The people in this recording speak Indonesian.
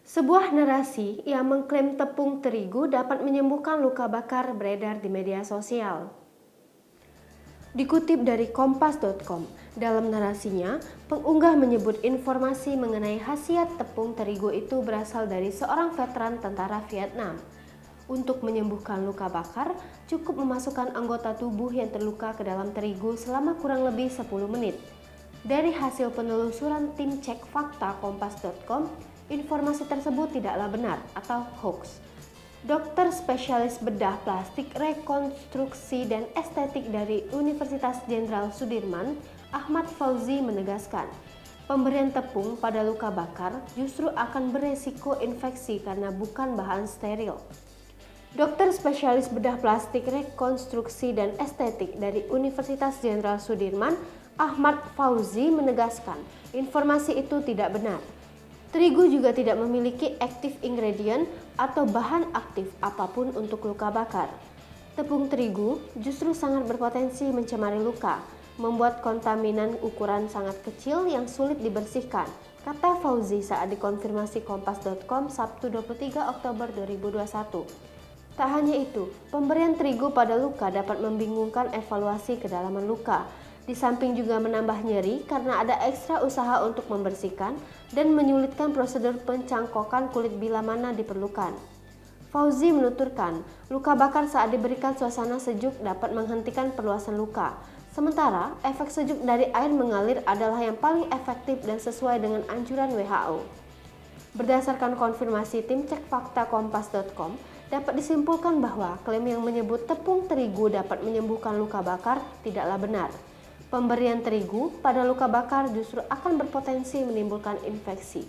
Sebuah narasi yang mengklaim tepung terigu dapat menyembuhkan luka bakar beredar di media sosial. Dikutip dari kompas.com, dalam narasinya, pengunggah menyebut informasi mengenai khasiat tepung terigu itu berasal dari seorang veteran tentara Vietnam. Untuk menyembuhkan luka bakar, cukup memasukkan anggota tubuh yang terluka ke dalam terigu selama kurang lebih 10 menit. Dari hasil penelusuran tim cek fakta kompas.com, informasi tersebut tidaklah benar atau hoax. Dokter spesialis bedah plastik, rekonstruksi, dan estetik dari Universitas Jenderal Sudirman, Ahmad Fauzi menegaskan, pemberian tepung pada luka bakar justru akan beresiko infeksi karena bukan bahan steril. Dokter spesialis bedah plastik, rekonstruksi, dan estetik dari Universitas Jenderal Sudirman, Ahmad Fauzi menegaskan, informasi itu tidak benar. Terigu juga tidak memiliki active ingredient atau bahan aktif apapun untuk luka bakar. Tepung terigu justru sangat berpotensi mencemari luka, membuat kontaminan ukuran sangat kecil yang sulit dibersihkan, kata Fauzi saat dikonfirmasi kompas.com Sabtu 23 Oktober 2021. Tak hanya itu, pemberian terigu pada luka dapat membingungkan evaluasi kedalaman luka. Di samping juga menambah nyeri karena ada ekstra usaha untuk membersihkan dan menyulitkan prosedur pencangkokan kulit bila mana diperlukan. Fauzi menuturkan, luka bakar saat diberikan suasana sejuk dapat menghentikan perluasan luka. Sementara, efek sejuk dari air mengalir adalah yang paling efektif dan sesuai dengan anjuran WHO. Berdasarkan konfirmasi tim cek fakta kompas.com, dapat disimpulkan bahwa klaim yang menyebut tepung terigu dapat menyembuhkan luka bakar tidaklah benar. Pemberian terigu pada luka bakar justru akan berpotensi menimbulkan infeksi.